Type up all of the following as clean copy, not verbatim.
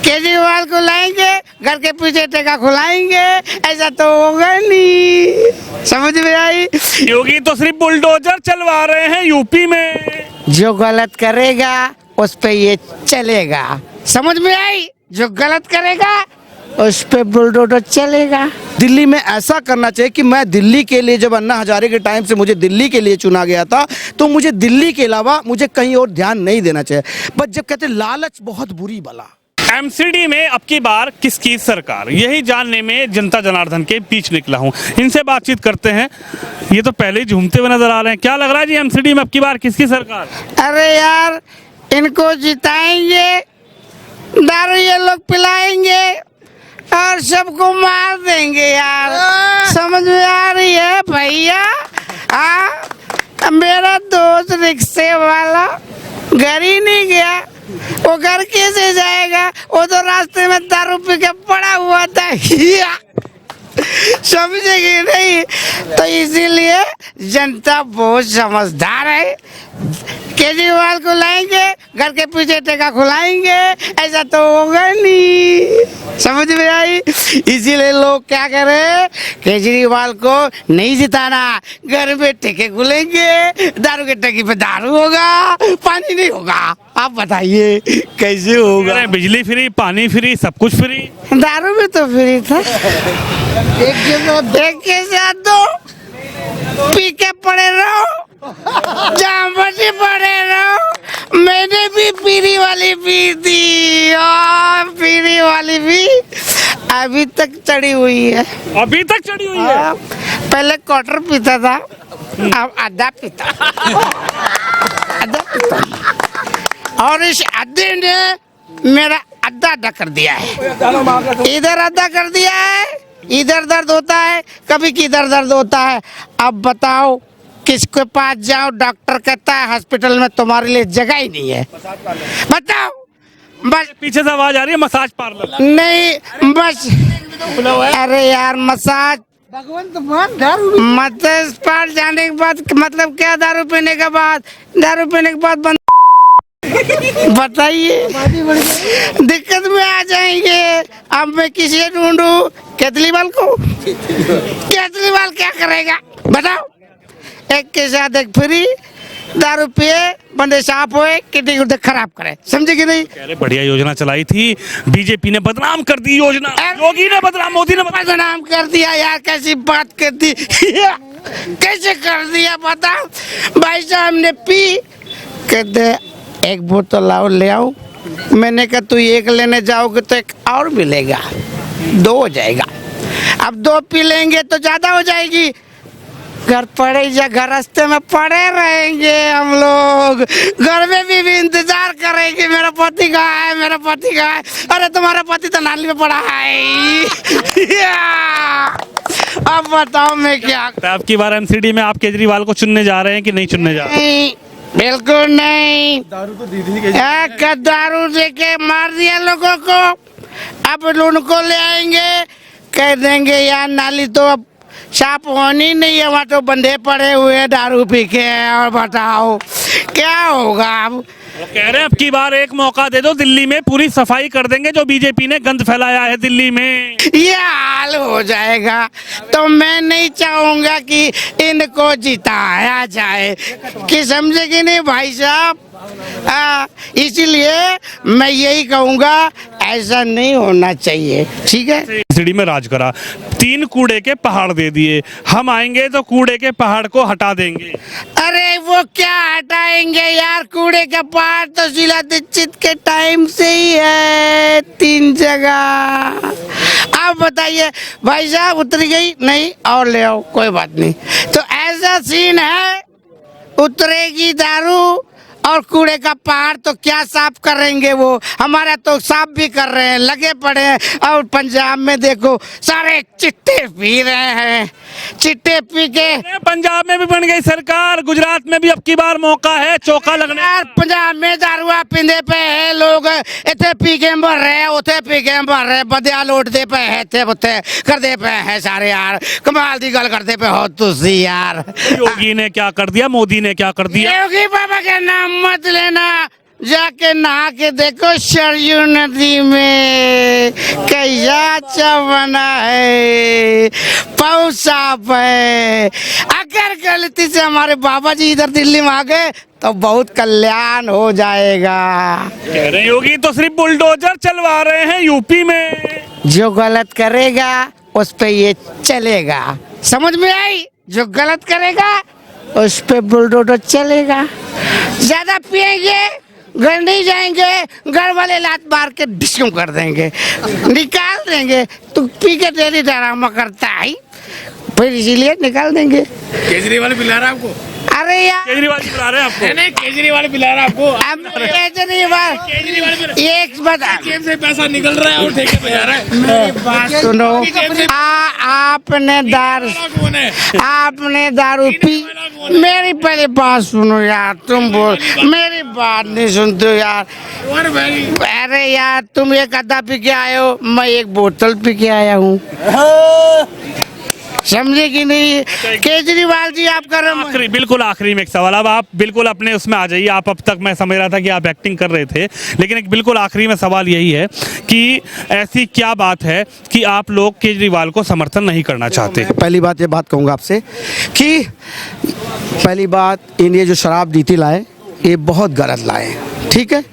केजरीवाल को लाएंगे, घर के पीछे टेका खुलाएंगे, ऐसा तो होगा नहीं। समझ में आई? योगी तो सिर्फ बुलडोजर चलवा रहे हैं यूपी में। जो गलत करेगा उस पे ये चलेगा। समझ में आई? जो गलत करेगा उस पे बुलडोजर चलेगा। दिल्ली में ऐसा करना चाहिए कि मैं दिल्ली के लिए, जब अन्ना हजारे के टाइम से मुझे दिल्ली के लिए चुना गया था, तो मुझे दिल्ली के अलावा मुझे कहीं और ध्यान नहीं देना चाहिए। बस जब कहते लालच बहुत बुरी बला। एमसीडी में अब की बार किसकी सरकार, यही जानने में जनता जनार्दन के बीच निकला हूं। इनसे बातचीत करते हैं। ये तो पहले ही झूमते हुए नजर आ रहे हैं। क्या लग रहा है जी, एमसीडी में अब की बार किसकी सरकार? अरे यार, इनको जिताएंगे, दारू ये लोग पिलाएंगे और सबको मार देंगे यार। समझ में आ रही है भैया? मेरा दोस्त रिक्शे वाला घर ही नहीं गया, वो घर कैसे जाएगा? वो तो रास्ते में दारू पी के पड़ा हुआ था। समझेगी नहीं? तो इसीलिए जनता बहुत समझदार है। केजरीवाल को लाएंगे, घर के पीछे टेका खुलाएंगे, ऐसा तो होगा नहीं। समझ में आई? इसीलिए लोग क्या कर रहे हैं, केजरीवाल को नहीं जिताना, घर में टेके खुलेंगे, दारू के टकी पे दारू होगा, पानी नहीं होगा। आप बताइए कैसे होगा? बिजली फ्री, पानी फ्री, सब कुछ फ्री। दारू भी तो फ्री था। एक के साथ दो, पी के पड़े रहो, जहाँ मर्जी पड़े रहो। मैंने भी पीरी वाली पी थी, और पीरी वाली भी अभी तक चढ़ी हुई है। अभी तक चढ़ी हुई है? पहले क्वार्टर पीता था, अब आधा पीता। आधा पीता, और इस आधे ने मेरा आधा कर दिया है। इधर आधा कर दिया है, इधर दर्द होता है, कभी किधर दर्द होता है। अब बताओ किसके पास जाओ, डॉक्टर कहता है हॉस्पिटल में तुम्हारे लिए जगह ही नहीं है। बताओ। बस पीछे से आवाज आ रही है, मसाज पार्लर नहीं, बस। अरे यार, मसाज मसाज पार्लर जाने के बाद मतलब क्या? दारू पीने के बाद, दारू पीने के बाद बंद। बताइए, दिक्कत में आ जाएंगे। अब मैं किसे ढूंढूं? केजरीवाल को। केजरीवाल क्या करेगा बताओ? एक के साथ एक फ्री, दारू पिए, बंदे साफ हुए, किडनी गुर्दे खराब करे। समझे कि नहीं? अरे बढ़िया योजना चलाई थी, बीजेपी ने बदनाम कर दी योजना। योगी ने बदनाम, मोदी ने बदनाम कर दिया यार। कैसी बात कर दी? कैसे कर दिया बता? भाई साहब ने पी, कहते एक बोतल लाओ, ले आओ। मैंने कहा तू एक लेने जाओगे तो एक और मिलेगा, दो हो जाएगा। अब दो पी लेंगे तो ज्यादा हो जाएगी। घर पड़े या घर रास्ते में पड़े रहेंगे हम लोग, घर में भी इंतजार करेंगे, मेरा पति कहाँ है, मेरा पति कहाँ है? अरे तुम्हारा पति तो नाली में पड़ा है। अब बताओ मैं क्या? अब की बार एमसीडी में आप केजरीवाल को चुनने जा रहे हैं कि नहीं चुनने जा रहे? नहीं, बिल्कुल नहीं। दारू तो दारू दे के मार दिया लोगों को। अब उनको ले आएंगे, कह देंगे यार नाली तो अब साफ होनी नहीं है, वहाँ तो बंदे पड़े हुए दारू पी के। और बताओ क्या होगा? अब वो कह रहे हैं अब की बार एक मौका दे दो, दिल्ली में पूरी सफाई कर देंगे, जो बीजेपी ने गंद फैलाया है दिल्ली में। ये हाल हो जाएगा तो मैं नहीं चाहूंगा कि इनको जिताया जाए, कि समझे कि नहीं भाई साहब? इसीलिए मैं यही कहूंगा, ऐसा नहीं होना चाहिए। ठीक है? एमसीडी में राज करा, 3 कूड़े के पहाड़ दे दिए, हम आएंगे तो कूड़े के पहाड़ को हटा देंगे। अरे वो क्या हटाएंगे यार? कूड़े का पहाड़ तो शीला दीक्षित के टाइम से ही है 3 जगह। अब बताइए भाई साहब, उतर गई नहीं और ले आओ, कोई बात नहीं। तो ऐसा सीन है, उतरेगी दारू और कूड़े का पहाड़ तो क्या साफ करेंगे? वो हमारा तो साफ भी कर रहे हैं, लगे पड़े हैं। और पंजाब में देखो, सारे चिट्टे पी रहे हैं, चिट्टे पी के। पंजाब में भी बन गई सरकार, गुजरात में भी अब की बार मौका है चौका लगने। यार पंजाब में दारुआ पींदे पे है लोग, इतने पी के भर रहे, उथे पी के भर रहे, बदिया लौटते पे है, थे उथे करते पे है सारे यार। कमाल की गल करते पे हो तुसी यार। योगी ने क्या कर दिया, मोदी ने क्या कर दिया? योगी बाबा के नाम मत लेना, जाके नहा के देखो सरयू नदी में। अच्छा बना है, बहुत साफ है। अगर गलती से हमारे बाबा जी इधर दिल्ली में आ गए तो बहुत कल्याण हो जाएगा। कह रहे योगी तो सिर्फ बुलडोजर चलवा रहे हैं यूपी में। जो गलत करेगा उस पे ये चलेगा, समझ में आई? जो गलत करेगा उस पे बुलडोजर चलेगा। ज्यादा पिएंगे घर नहीं जाएंगे, घर वाले लात मार के डिस्कम कर देंगे, निकाल देंगे। तू पी के डेली ड्रामा करता है, फिर इसीलिए निकाल देंगे। केजरीवाल पिला रहा है आपको? अरे यार केजरीवाल जी बुला रहे हैं आपको? नहीं, केजरीवाल पिला रहा है आपको? अब केजरीवाल केजरीवाल एक बता, जेब से पैसा निकल रहा है और ठेके पे जा रहा है। मेरी बात सुनो। आपने दारू कौन है? आपने दारू पी, मेरी पहले बात सुनो यार। तुम बोल, मेरी बात नहीं सुनते हो यार। और भाई अरे यार तुम एक अद्दा पी के आए हो, मैं एक बोतल पी के आया हूँ, समझे कि नहीं? केजरीवाल जी आप कर आखिरी, बिल्कुल आखिरी में एक सवाल। अब आप बिल्कुल अपने उसमें आ जाइए। आप अब तक मैं समझ रहा था कि आप एक्टिंग कर रहे थे, लेकिन एक बिल्कुल आखिरी में सवाल यही है कि ऐसी क्या बात है कि आप लोग केजरीवाल को समर्थन नहीं करना चाहते? पहली बात ये बात कहूँगा आपसे कि पहली बात, इन ये जो शराब नीति लाए ये बहुत गलत लाए, ठीक है,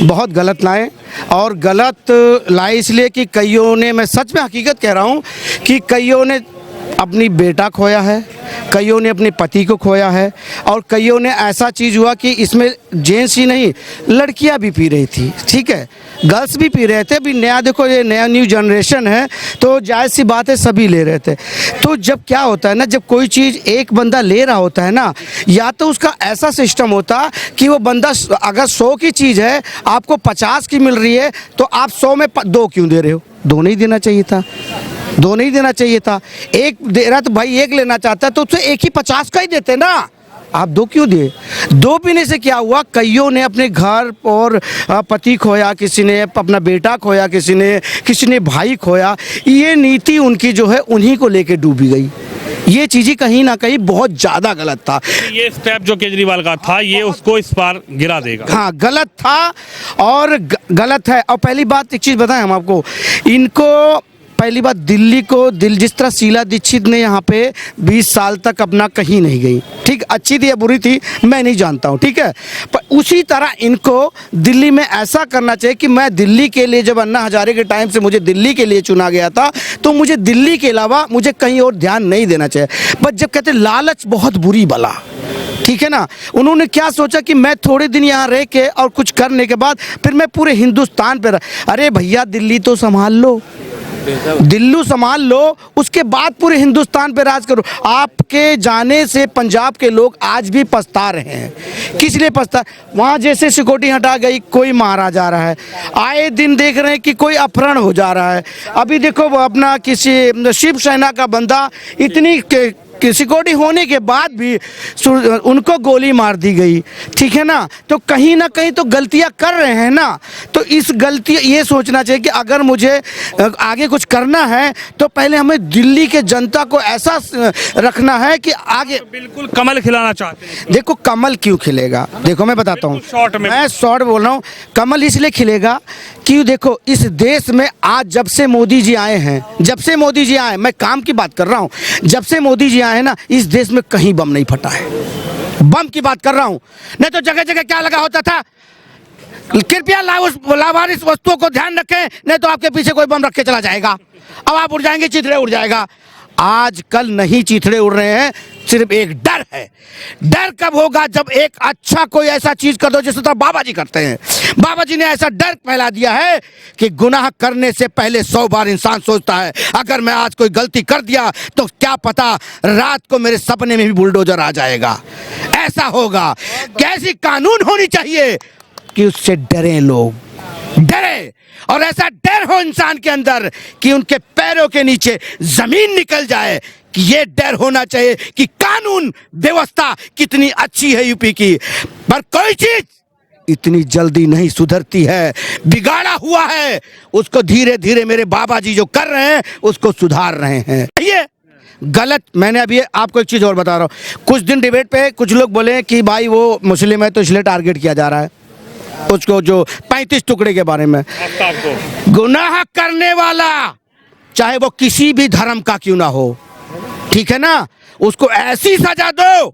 बहुत गलत लाए। और गलत लाए इसलिए कि कईयों ने, मैं सच में हकीकत कह रहा हूँ कि कईयों ने अपनी बेटा खोया है, कईयों ने अपने पति को खोया है, और कईयों ने ऐसा चीज़ हुआ कि इसमें जेंट्स ही नहीं लड़कियां भी पी रही थी, ठीक है, गर्ल्स भी पी रहे थे। अभी नया देखो, ये नया न्यू जनरेशन है तो जायज़ सी बात है सभी ले रहे थे। तो जब क्या होता है ना, जब कोई चीज़ एक बंदा ले रहा होता है ना, या तो उसका ऐसा सिस्टम होता कि वो बंदा अगर 100 की चीज़ है आपको 50 की मिल रही है तो आप 100 में 2 क्यों दे रहे हो? 2 नहीं देना चाहिए था, 2 नहीं देना चाहिए था। एक दे रहा तो भाई एक लेना चाहता है तो उसे एक ही 50 का ही देते ना, आप 2 क्यों दिए? 2 पीने से क्या हुआ? कईयों ने अपने घर और पति खोया, किसी ने अपना बेटा खोया, किसी ने भाई खोया। ये नीति उनकी जो है उन्हीं को लेके डूबी गई। ये चीज़ें कहीं ना कहीं बहुत ज़्यादा गलत था। ये स्टेप जो केजरीवाल का था ये उसको इस बार गिरा देगा। हाँ, गलत था और गलत है। और पहली बात एक चीज़ बताएं हम आपको, इनको पहली बात दिल्ली को जिस तरह शीला दीक्षित ने यहाँ पे 20 साल तक अपना कहीं नहीं गई, ठीक, अच्छी थी या बुरी थी मैं नहीं जानता हूँ, ठीक है, पर उसी तरह इनको दिल्ली में ऐसा करना चाहिए कि मैं दिल्ली के लिए, जब अन्ना हजारे के टाइम से मुझे दिल्ली के लिए चुना गया था तो मुझे दिल्ली के अलावा मुझे कहीं और ध्यान नहीं देना चाहिए। बट जब कहते लालच बहुत बुरी बला, ठीक है ना, उन्होंने क्या सोचा कि मैं थोड़े दिन यहाँ रह के और कुछ करने के बाद फिर मैं पूरे हिंदुस्तान पे अरे भैया दिल्ली तो संभाल लो, दिल्ली संभाल लो, उसके बाद पूरे हिंदुस्तान पे राज करो। आपके जाने से पंजाब के लोग आज भी पछता रहे हैं। किस लिए पछता? वहाँ जैसे सिक्योरिटी हटा गई कोई मारा जा रहा है, आए दिन देख रहे हैं कि कोई अपहरण हो जा रहा है। अभी देखो वो अपना किसी शिवसेना का बंदा, इतनी सिक्योरिटी होने के बाद भी उनको गोली मार दी गई, ठीक है ना। तो कहीं ना कहीं तो गलतियां कर रहे हैं ना, तो इस गलती ये सोचना चाहिए कि अगर मुझे आगे कुछ करना है तो पहले हमें दिल्ली के जनता को ऐसा रखना है कि आगे बिल्कुल कमल खिलाना चाहते हैं। देखो कमल क्यों खिलेगा, देखो मैं बताता हूँ, मैं शॉर्ट बोल रहा हूँ। कमल इसलिए खिलेगा कि देखो इस देश में आज जब से मोदी जी आए हैं, जब से मोदी जी आए, मैं काम की बात कर रहा हूँ, जब से मोदी जी आए हैं ना, इस देश में कहीं बम नहीं फटा है। बम की बात कर रहा हूँ, नहीं तो जगह जगह क्या लगा होता था, कृपया लावारिस वस्तुओं को ध्यान रखें, नहीं तो आपके पीछे कोई बम रख के चला जाएगा, अब आप उड़ जाएंगे, चिथड़े उड़ जाएगा। आज कल नहीं चिथड़े उड़ रहे हैं, सिर्फ एक डर है। डर कब होगा? जब एक अच्छा कोई ऐसा चीज कर दो जिस तरह बाबा जी करते हैं। बाबा जी ने ऐसा डर फैला दिया है कि गुनाह करने से पहले 100 बार इंसान सोचता है अगर मैं आज कोई गलती कर दिया तो क्या पता रात को मेरे सपने में भी बुलडोजर आ जाएगा। ऐसा होगा, कैसी कानून होनी चाहिए कि उससे डरे लोग, डरे, और ऐसा डर हो इंसान के अंदर कि उनके पैरों के नीचे जमीन निकल जाए, कि ये डर होना चाहिए कि कानून व्यवस्था कितनी अच्छी है यूपी की, पर कोई चीज इतनी जल्दी नहीं सुधरती है, बिगाड़ा हुआ है उसको धीरे धीरे मेरे बाबा जी जो कर रहे हैं उसको सुधार रहे हैं। ये गलत, मैंने अभी आपको एक चीज और बता रहा हूँ, कुछ दिन डिबेट पे कुछ लोग बोले कि भाई वो मुस्लिम है तो इसलिए टारगेट किया जा रहा है उसको, जो 35 टुकड़े के बारे में। गुनाह करने वाला चाहे वो किसी भी धर्म का क्यों ना हो, ठीक है ना, उसको ऐसी सजा दो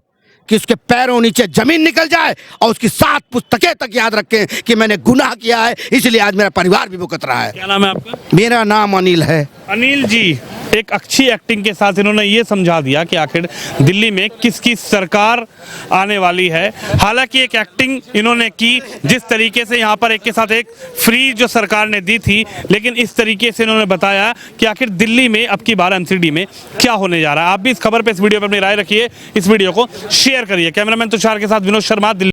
कि उसके पैरों नीचे जमीन निकल जाए और उसकी 7 पुस्तकें तक याद रखें कि मैंने गुनाह किया है, इसलिए आज मेरा परिवार भी भुगत रहा है। क्या नाम है आपका? मेरा नाम अनिल है। अनिल जी, एक अच्छी एक्टिंग के साथ इन्होंने ये समझा दिया कि आखिर दिल्ली में किसकी सरकार आने वाली है। हालांकि एक एक्टिंग इन्होंने की जिस तरीके से यहाँ पर एक के साथ एक फ्री जो सरकार ने दी थी, लेकिन इस तरीके से इन्होंने बताया कि आखिर दिल्ली में अब की बार एमसीडी में क्या होने जा रहा है। आप भी इस खबर पे, इस वीडियो पर अपनी राय रखिए, इस वीडियो को शेयर करिए। कैमरामैन तुषार के साथ विनोद शर्मा, दिल्ली।